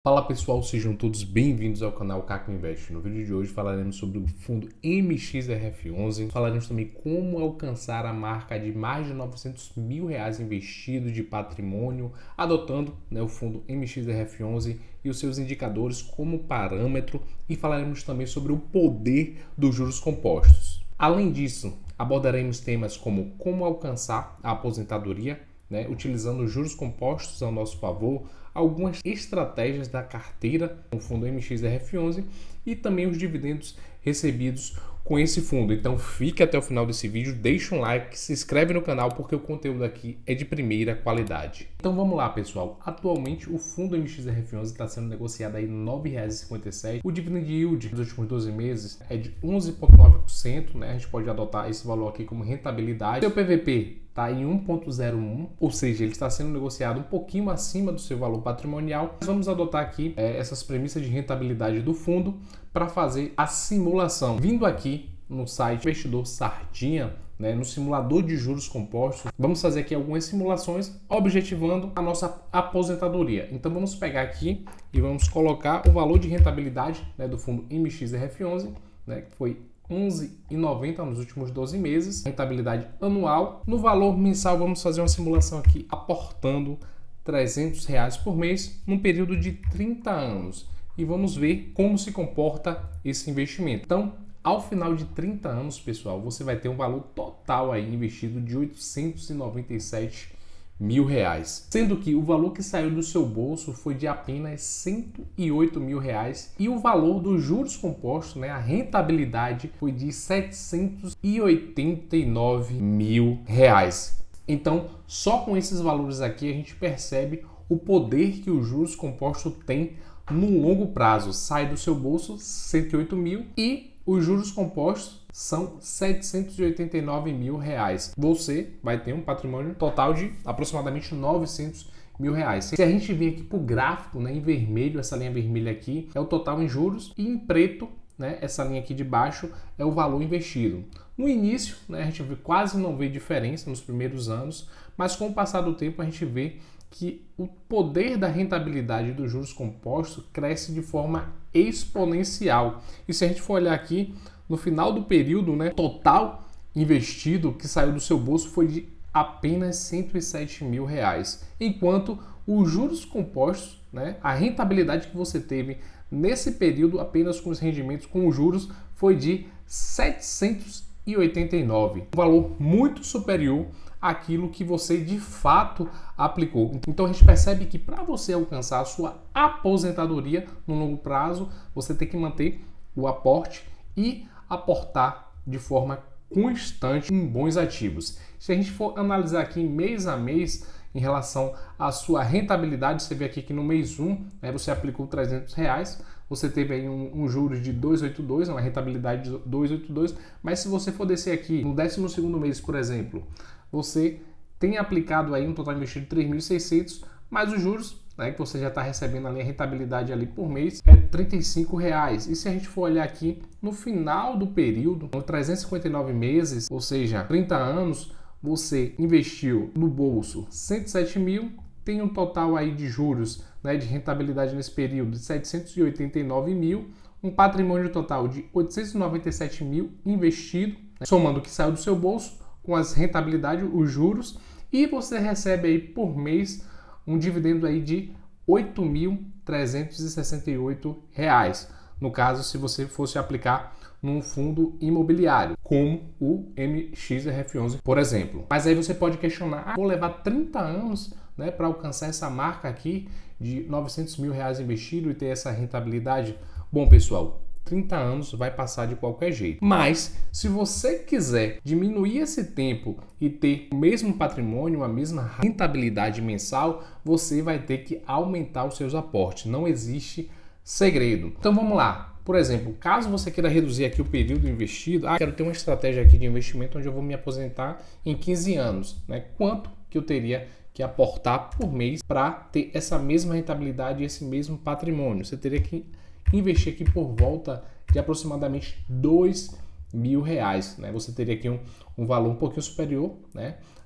Fala pessoal, sejam todos bem-vindos ao canal Caco Invest. No vídeo de hoje falaremos sobre o fundo MXRF11, falaremos também como alcançar a marca de mais de R$900 mil investido de patrimônio, adotando o fundo MXRF11 e os seus indicadores como parâmetro, e falaremos também sobre o poder dos juros compostos. Além disso, abordaremos temas como alcançar a aposentadoria, utilizando os juros compostos ao nosso favor, algumas estratégias da carteira do fundo MXRF11 e também os dividendos recebidos com esse fundo. Então fique até o final desse vídeo, deixa um like, se inscreve no canal porque o conteúdo aqui é de primeira qualidade. Então vamos lá pessoal, atualmente o fundo MXRF11 está sendo negociado aí R$ 9,57. O dividend yield dos últimos 12 meses é de 11,9%, a gente pode adotar esse valor aqui como rentabilidade. Seu PVP está em 1,01, ou seja, ele está sendo negociado um pouquinho acima do seu valor patrimonial. Nós vamos adotar aqui essas premissas de rentabilidade do fundo para fazer a simulação. Vindo aqui no site Investidor Sardinha, no simulador de juros compostos, vamos fazer aqui algumas simulações objetivando a nossa aposentadoria. Então vamos pegar aqui e vamos colocar o valor de rentabilidade do fundo MXRF11, que foi 11,90 nos últimos 12 meses, rentabilidade anual. No valor mensal, vamos fazer uma simulação aqui aportando R$300 por mês num período de 30 anos e vamos ver como se comporta esse investimento. Então, ao final de 30 anos, pessoal, você vai ter um valor total aí investido de R$897 mil, sendo que o valor que saiu do seu bolso foi de apenas R$108 mil e o valor dos juros compostos, a rentabilidade foi de R$789 mil. Então, só com esses valores aqui a gente percebe o poder que o juros composto tem no longo prazo. Sai do seu bolso R$108 mil e os juros compostos são R$789 mil. Você vai ter um patrimônio total de aproximadamente R$900 mil. Se a gente vir aqui para o gráfico, em vermelho, essa linha vermelha aqui é o total em juros e em preto, essa linha aqui de baixo é o valor investido. No início, a gente quase não vê diferença nos primeiros anos, mas com o passar do tempo a gente vê que o poder da rentabilidade dos juros compostos cresce de forma exponencial. E se a gente for olhar aqui, no final do período, total investido que saiu do seu bolso foi de apenas R$107 mil, enquanto os juros compostos, a rentabilidade que você teve nesse período apenas com os rendimentos com os juros foi de 789, um valor muito superior àquilo que você de fato aplicou. Então a gente percebe que para você alcançar a sua aposentadoria no longo prazo, você tem que manter o aporte e aportar de forma constante em bons ativos. Se a gente for analisar aqui mês a mês em relação à sua rentabilidade, você vê aqui que no mês 1 você aplicou R$300, você teve aí um juros de 2,82, uma rentabilidade de 2,82, mas se você for descer aqui no 12º mês, por exemplo, você tem aplicado aí um total investido de 3.600, mas os juros que você já está recebendo ali, a rentabilidade ali por mês é R$35. E se a gente for olhar aqui no final do período, no 359 meses, ou seja, 30 anos, você investiu no bolso R$107 mil, tem um total aí de juros, de rentabilidade nesse período de R$789 mil, um patrimônio total de R$897 mil investido, somando o que saiu do seu bolso com as rentabilidades, os juros, e você recebe aí por mês um dividendo aí de R$8.368. No caso, se você fosse aplicar num fundo imobiliário, como o MXRF11, por exemplo. Mas aí você pode questionar, vou levar 30 anos para alcançar essa marca aqui de R$900 mil investido e ter essa rentabilidade? Bom, pessoal, 30 anos vai passar de qualquer jeito. Mas, se você quiser diminuir esse tempo e ter o mesmo patrimônio, a mesma rentabilidade mensal, você vai ter que aumentar os seus aportes. Não existe segredo. Então, vamos lá. Por exemplo, caso você queira reduzir aqui o período investido, quero ter uma estratégia aqui de investimento onde eu vou me aposentar em 15 anos. Quanto que eu teria que aportar por mês para ter essa mesma rentabilidade e esse mesmo patrimônio? Você teria que investir aqui por volta de aproximadamente R$2 mil. Você teria aqui um valor um pouquinho superior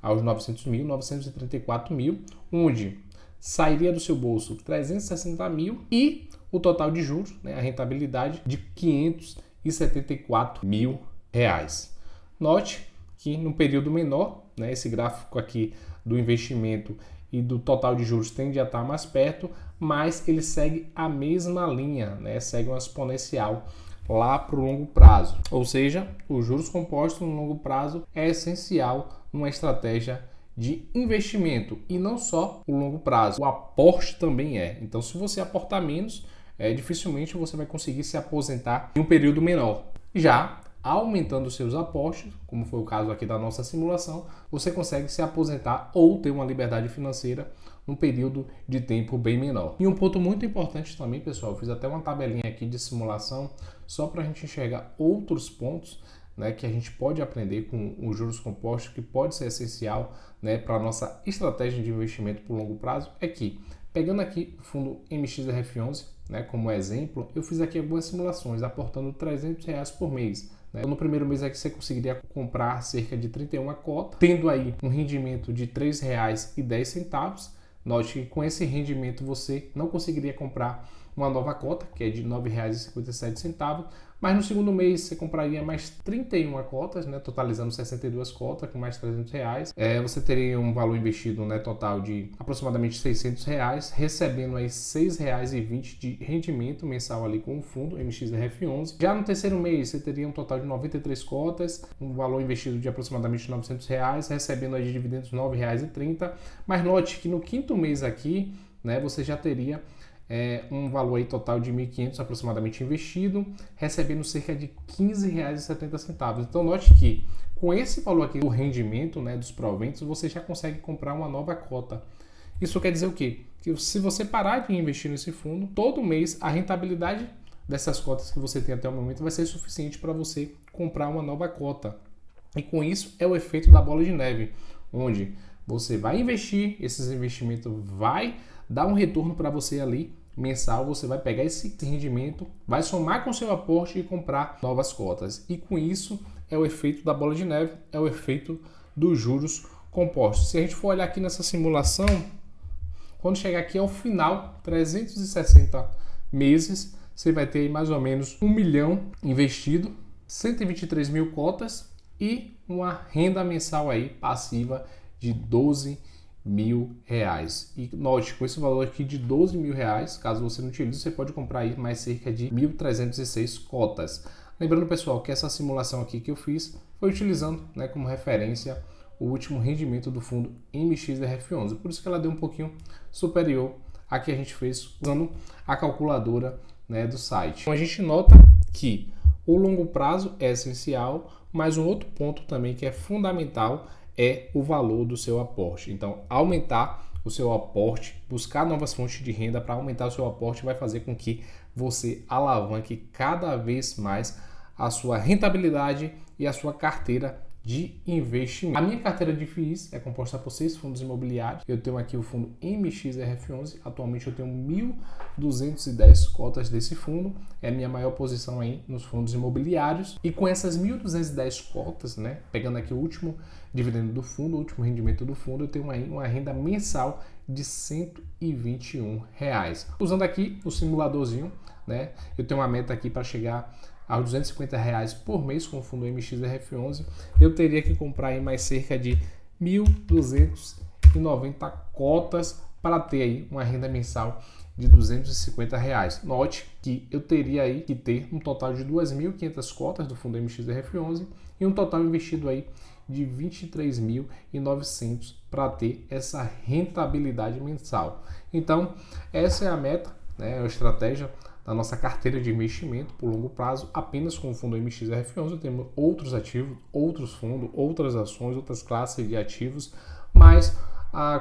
aos 900 mil, 934 mil, onde sairia do seu bolso 360 mil e o total de juros, né, a rentabilidade de 574 mil reais. Note que no período menor, né, esse gráfico aqui do investimento e do total de juros tende a estar mais perto, mas ele segue a mesma linha, né, segue uma exponencial lá para o longo prazo. Ou seja, os juros compostos no longo prazo é essencial numa estratégia de investimento e não só o longo prazo, o aporte também é. Então, se você aportar menos, dificilmente você vai conseguir se aposentar em um período menor. Já aumentando seus aportes, como foi o caso aqui da nossa simulação, você consegue se aposentar ou ter uma liberdade financeira num período de tempo bem menor. E um ponto muito importante também, pessoal, eu fiz até uma tabelinha aqui de simulação só para a gente enxergar outros pontos, né, que a gente pode aprender com os juros compostos, que pode ser essencial, né, para a nossa estratégia de investimento por longo prazo, é que, pegando aqui o fundo MXRF11, né, como exemplo, eu fiz aqui algumas simulações, aportando R$300 por mês. Né? No primeiro mês aqui você conseguiria comprar cerca de 31 cotas, tendo aí um rendimento de R$3,10. Note que com esse rendimento você não conseguiria comprar uma nova cota, que é de R$ 9,57, mas no segundo mês você compraria mais 31 cotas, né, totalizando 62 cotas com mais R$300. Você teria um valor investido, né, total de aproximadamente R$600, recebendo aí R$6,20 de rendimento mensal ali com o fundo MXRF11. Já no terceiro mês você teria um total de 93 cotas, um valor investido de aproximadamente R$900, recebendo aí de dividendos R$9,30. Mas note que no quinto mês aqui, né, você já teria um valor aí total de 1.500 aproximadamente investido, recebendo cerca de R$15,70. Então note que com esse valor aqui do rendimento, né, dos proventos, você já consegue comprar uma nova cota. Isso quer dizer o quê? Que se você parar de investir nesse fundo, todo mês a rentabilidade dessas cotas que você tem até o momento vai ser suficiente para você comprar uma nova cota. E com isso é o efeito da bola de neve, onde você vai investir, esses investimentos vai dar um retorno para você ali mensal, você vai pegar esse rendimento, vai somar com seu aporte e comprar novas cotas. E com isso é o efeito da bola de neve, é o efeito dos juros compostos. Se a gente for olhar aqui nessa simulação, quando chegar aqui ao final, 360 meses, você vai ter mais ou menos 1 milhão investido, 123 mil cotas e uma renda mensal aí passiva de R$12 mil. E note, com esse valor aqui de R$12 mil, caso você não utilize, você pode comprar aí mais cerca de 1.306 cotas. Lembrando, pessoal, que essa simulação aqui que eu fiz foi utilizando, né, como referência o último rendimento do fundo MXRF11. Por isso que ela deu um pouquinho superior a que a gente fez usando a calculadora, né, do site. Então a gente nota que o longo prazo é essencial, mas um outro ponto também que é fundamental é o valor do seu aporte. Então, aumentar o seu aporte, buscar novas fontes de renda para aumentar o seu aporte vai fazer com que você alavanque cada vez mais a sua rentabilidade e a sua carteira de investimento. A minha carteira de FIIs é composta por 6 fundos imobiliários. Eu tenho aqui o fundo MXRF11. Atualmente eu tenho 1.210 cotas desse fundo. É a minha maior posição aí nos fundos imobiliários. E com essas 1.210 cotas, né, pegando aqui o último dividendo do fundo, o último rendimento do fundo, eu tenho aí uma renda mensal de R$121. Usando aqui o simuladorzinho, né, eu tenho uma meta aqui para chegar aos R$250 por mês com o fundo MXRF11, eu teria que comprar aí mais cerca de 1.290 cotas para ter aí uma renda mensal de R$250. Note que eu teria aí que ter um total de 2.500 cotas do fundo MXRF11 e um total investido aí de 23.900 para ter essa rentabilidade mensal. Então, essa é a meta, né, a estratégia da nossa carteira de investimento por longo prazo, apenas com o fundo MXRF11. Temos outros ativos, outros fundos, outras ações, outras classes de ativos, mas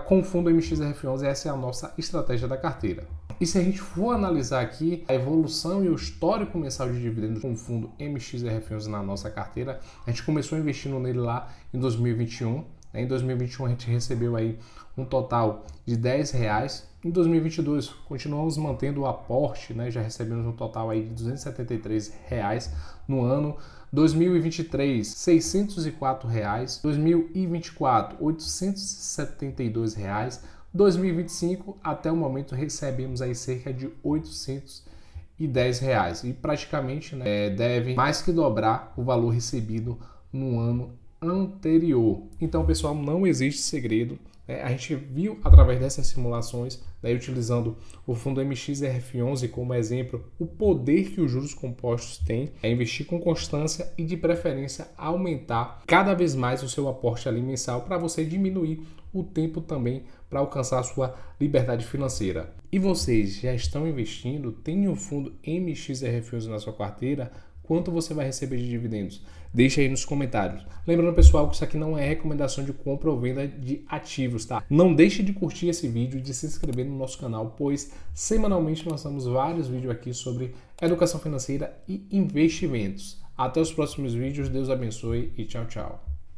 com o fundo MXRF11 essa é a nossa estratégia da carteira. E se a gente for analisar aqui a evolução e o histórico mensal de dividendos com o fundo MXRF11 na nossa carteira, a gente começou investindo nele lá em 2021. Em 2021 a gente recebeu aí um total de R$10. Em 2022 continuamos mantendo o aporte, né? Já recebemos um total aí de R$273 no ano. 2023, R$604. 2024, R$872. 2025, até o momento, recebemos aí cerca de R$ 810 e praticamente, né, deve mais que dobrar o valor recebido no ano anterior. Então, pessoal, não existe segredo. A gente viu através dessas simulações, né, utilizando o fundo MXRF11 como exemplo, o poder que os juros compostos têm é investir com constância e, de preferência, aumentar cada vez mais o seu aporte ali mensal para você diminuir o tempo também para alcançar a sua liberdade financeira. E vocês já estão investindo? Tem um fundo MXRF11 na sua carteira? Quanto você vai receber de dividendos? Deixa aí nos comentários. Lembrando, pessoal, que isso aqui não é recomendação de compra ou venda de ativos, tá? Não deixe de curtir esse vídeo e de se inscrever no nosso canal, pois semanalmente lançamos vários vídeos aqui sobre educação financeira e investimentos. Até os próximos vídeos, Deus abençoe e tchau, tchau.